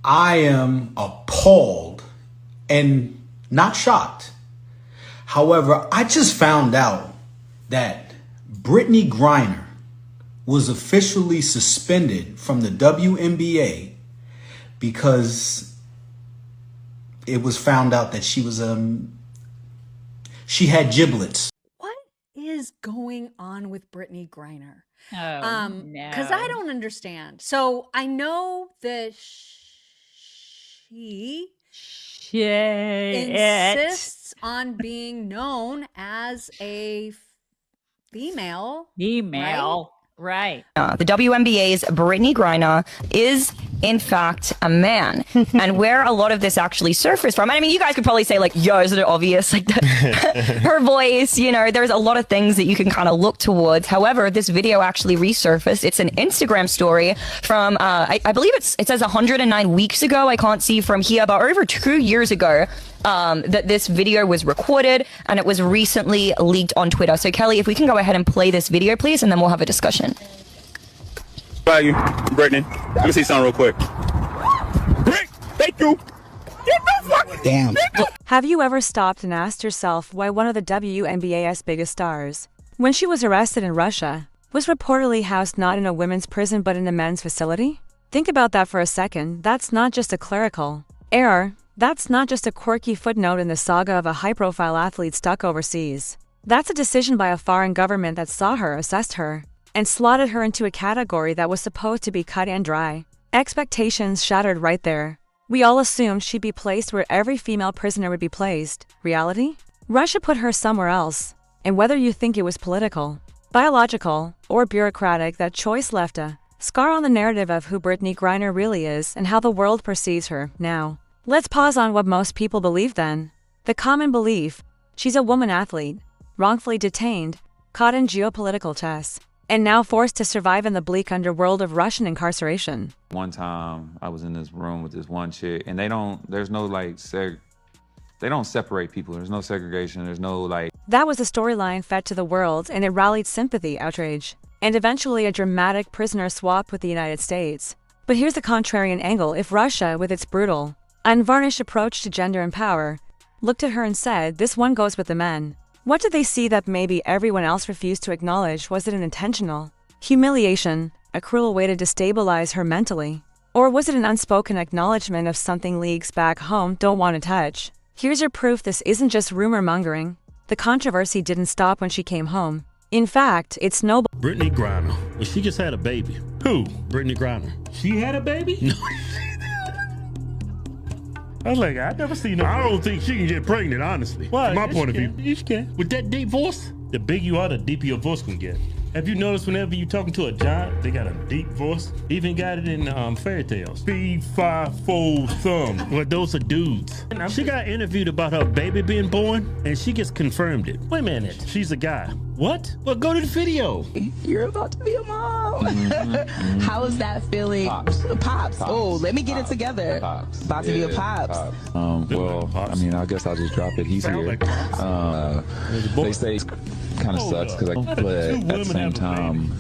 I am appalled and not shocked. However, I just found out that Brittney Griner was officially suspended from the WNBA because it was found out that she had giblets. What is going on with Brittney Griner? No. Because I don't understand. So I know that she insists on being known as a female. Right. The WNBA's Brittney Griner is, in fact, a man. And where a lot of this actually surfaced from, I mean, you guys could probably say, like, yo, isn't it obvious? Like, her voice, you know, there's a lot of things that you can kind of look towards. However, this video actually resurfaced. It's an Instagram story from, I believe it says 109 weeks ago. I can't see from here, but over 2 years ago, that this video was recorded, and it was recently leaked on Twitter. So, Kelly, if we can go ahead and play this video, please, and then we'll have a discussion. Value, Brittney. Let me see something real quick. Brick, thank you. Damn. Have you ever stopped and asked yourself why one of the WNBA's biggest stars, when she was arrested in Russia, was reportedly housed not in a women's prison but in a men's facility? Think about that for a second. That's not just a clerical error. That's not just a quirky footnote in the saga of a high-profile athlete stuck overseas. That's a decision by a foreign government that saw her, assessed her, and slotted her into a category that was supposed to be cut and dry. Expectations shattered right there. We all assumed she'd be placed where every female prisoner would be placed. Reality? Russia put her somewhere else. And whether you think it was political, biological, or bureaucratic, that choice left a scar on the narrative of who Brittney Griner really is and how the world perceives her now. Let's pause on what most people believe then. The common belief: she's a woman athlete, wrongfully detained, caught in geopolitical chess, and now forced to survive in the bleak underworld of Russian incarceration. One time I was in this room with this one chick, and they don't separate people. There's no segregation. There's no That was the storyline fed to the world, and it rallied sympathy, outrage, and eventually a dramatic prisoner swap with the United States. But here's the contrarian angle. If Russia, with its brutal, unvarnished approach to gender and power, looked at her and said, this one goes with the men, what did they see that maybe everyone else refused to acknowledge? Was it an intentional humiliation, a cruel way to destabilize her mentally? Or was it an unspoken acknowledgement of something leagues back home don't want to touch? Here's your proof this isn't just rumor mongering. The controversy didn't stop when she came home. In fact, it snowballed. Brittney Griner. Well, she just had a baby. Who? Brittney Griner. She had a baby? No. I was like, I've never seen her. I don't think she can get pregnant, honestly. Why? From my point of view. You can. With that deep voice, the bigger you are, the deeper your voice can get. Have you noticed whenever you're talking to a giant, they got a deep voice? Even got it in fairy tales. 3, 5, 4, thumb. Well, those are dudes. She got interviewed about her baby being born, and she just confirmed it. Wait a minute, she's a guy. What? Well, go to the video. You're about to be a mom. How is that feeling? Pops. Oh, let me get it together. Pops. About to be a pops. Well, I mean, I guess I'll just drop it. He's here. They say kind of sucks because but at the same time,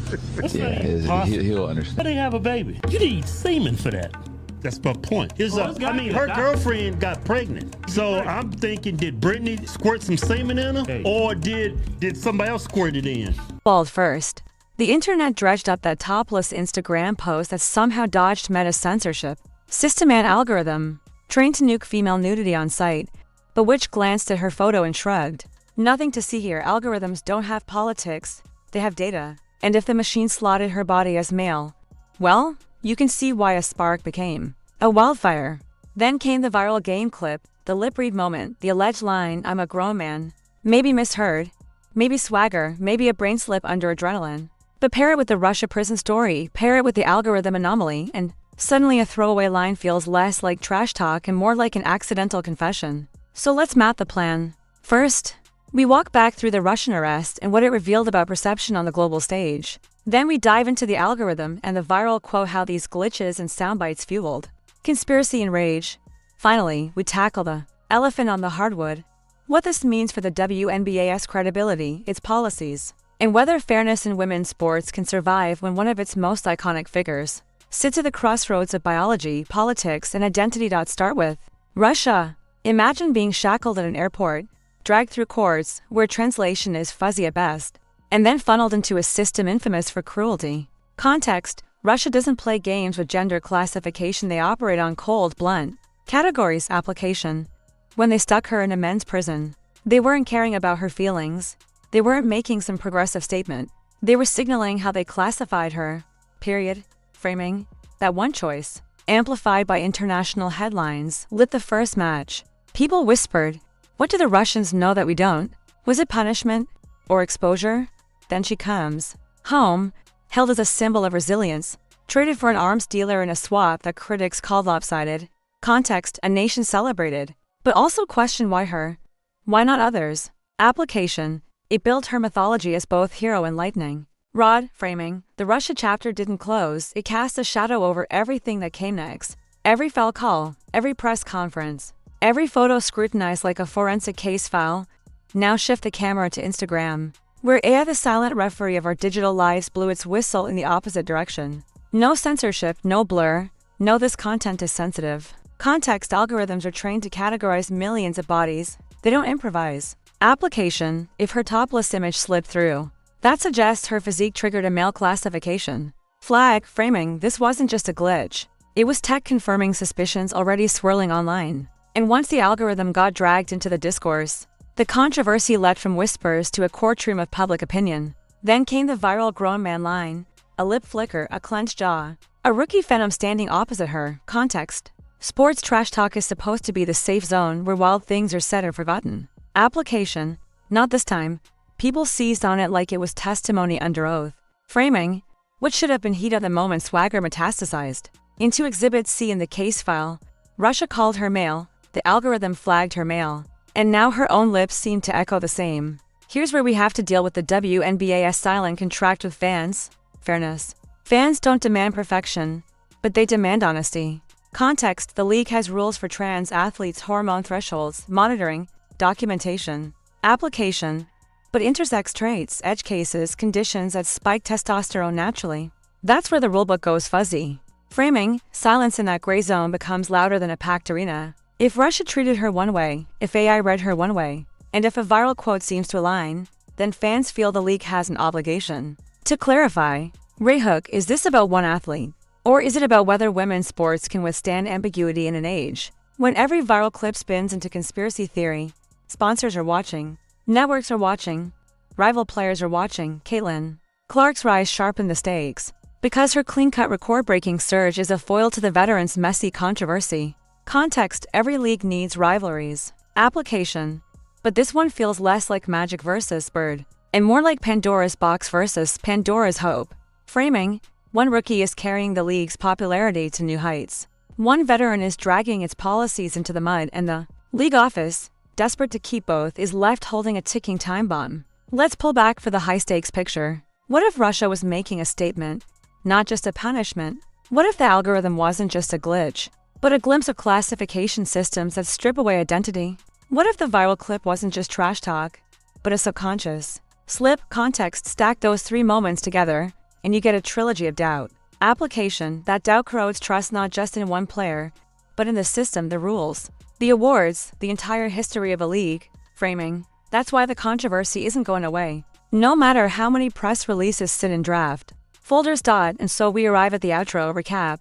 yeah, he'll understand. How they have a baby? You need semen for that. That's my point. Her girlfriend got pregnant. So I'm thinking, did Brittney squirt some semen in her? Or did somebody else squirt it in? Bald first. The internet dredged up that topless Instagram post that somehow dodged Meta censorship. System and algorithm, trained to nuke female nudity on site, but which glanced at her photo and shrugged. Nothing to see here. Algorithms don't have politics, they have data. And if the machine slotted her body as male, well, you can see why a spark became a wildfire. Then came the viral game clip, the lip read moment, the alleged line, I'm a grown man. Maybe misheard, maybe swagger, maybe a brain slip under adrenaline. But pair it with the Russia prison story, pair it with the algorithm anomaly, and suddenly a throwaway line feels less like trash talk and more like an accidental confession. So let's map the plan. First, we walk back through the Russian arrest and what it revealed about perception on the global stage. Then we dive into the algorithm and the viral quote how these glitches and soundbites fueled conspiracy and rage. Finally, we tackle the elephant on the hardwood, what this means for the WNBA's credibility, its policies, and whether fairness in women's sports can survive when one of its most iconic figures sits at the crossroads of biology, politics, and identity. Start with Russia. Imagine being shackled at an airport, dragged through courts, where translation is fuzzy at best, and then funneled into a system infamous for cruelty. Context: Russia doesn't play games with gender classification, they operate on cold, blunt categories. Application: when they stuck her in a men's prison, they weren't caring about her feelings. They weren't making some progressive statement. They were signaling how they classified her. Period. Framing: that one choice, amplified by international headlines, lit the first match. People whispered, "What do the Russians know that we don't?" Was it punishment or exposure? Then she comes home, held as a symbol of resilience, traded for an arms dealer in a swap that critics called lopsided. Context: a nation celebrated, but also questioned why her. Why not others? Application: it built her mythology as both hero and lightning rod. Framing: the Russia chapter didn't close, it cast a shadow over everything that came next. Every foul call, every press conference, every photo scrutinized like a forensic case file. Now shift the camera to Instagram, where AI, the silent referee of our digital lives, blew its whistle in the opposite direction. No censorship, no blur, no this content is sensitive. Context: algorithms are trained to categorize millions of bodies. They don't improvise. Application: if her topless image slid through, that suggests her physique triggered a male classification. Flag. Framing: this wasn't just a glitch. It was tech confirming suspicions already swirling online. And once the algorithm got dragged into the discourse, the controversy led from whispers to a courtroom of public opinion. Then came the viral grown man line, a lip flicker, a clenched jaw, a rookie phenom standing opposite her. Context: sports trash talk is supposed to be the safe zone where wild things are said or forgotten. Application: not this time. People seized on it like it was testimony under oath. Framing: what should have been heat at the moment swagger metastasized into Exhibit C in the case file. Russia called her male, the algorithm flagged her male, and now her own lips seem to echo the same. Here's where we have to deal with the WNBA's silent contract with fans. Fairness. Fans don't demand perfection, but they demand honesty. Context: the league has rules for trans athletes, hormone thresholds, monitoring, documentation. Application: but intersex traits, edge cases, conditions that spike testosterone naturally. That's where the rulebook goes fuzzy. Framing: silence in that gray zone becomes louder than a packed arena. If Russia treated her one way, if AI read her one way, and if a viral quote seems to align, then fans feel the league has an obligation. To clarify, Ray Hook, is this about one athlete? Or is it about whether women's sports can withstand ambiguity in an age when every viral clip spins into conspiracy theory? Sponsors are watching. Networks are watching. Rival players are watching. Caitlin Clark's rise sharpened the stakes, because her clean-cut record-breaking surge is a foil to the veterans' messy controversy. Context: every league needs rivalries. Application: but this one feels less like Magic versus Bird, and more like Pandora's box versus Pandora's hope. Framing: one rookie is carrying the league's popularity to new heights. One veteran is dragging its policies into the mud, and the league office, desperate to keep both, is left holding a ticking time bomb. Let's pull back for the high-stakes picture. What if Russia was making a statement, not just a punishment? What if the algorithm wasn't just a glitch, but a glimpse of classification systems that strip away identity? What if the viral clip wasn't just trash talk, but a subconscious slip? Context: stack those three moments together, and you get a trilogy of doubt. Application: that doubt corrodes trust not just in one player, but in the system, the rules, the awards, the entire history of a league. Framing: that's why the controversy isn't going away, no matter how many press releases sit in draft folders. And so we arrive at the outro recap.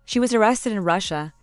She was arrested in Russia,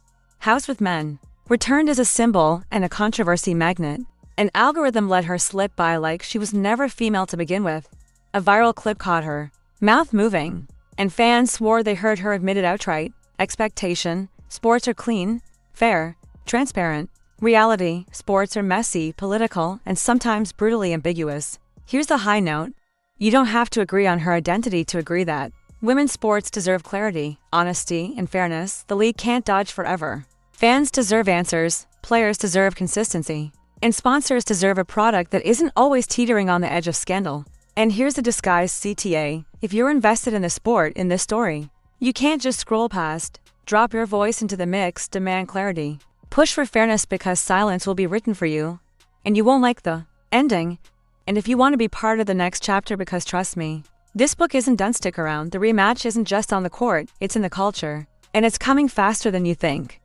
housed with men, returned as a symbol and a controversy magnet. An algorithm let her slip by like she was never female to begin with. A viral clip caught her mouth moving, and fans swore they heard her admit it outright. Expectation: sports are clean, fair, transparent. Reality: sports are messy, political, and sometimes brutally ambiguous. Here's the high note: you don't have to agree on her identity to agree that women's sports deserve clarity, honesty, and fairness. The league can't dodge forever. Fans deserve answers, players deserve consistency, and sponsors deserve a product that isn't always teetering on the edge of scandal. And here's the disguised CTA: if you're invested in the sport, in this story, you can't just scroll past. Drop your voice into the mix, demand clarity. Push for fairness, because silence will be written for you, and you won't like the ending. And if you want to be part of the next chapter, because trust me, This book isn't done. Stick around. The rematch isn't just on the court, it's in the culture. And it's coming faster than you think.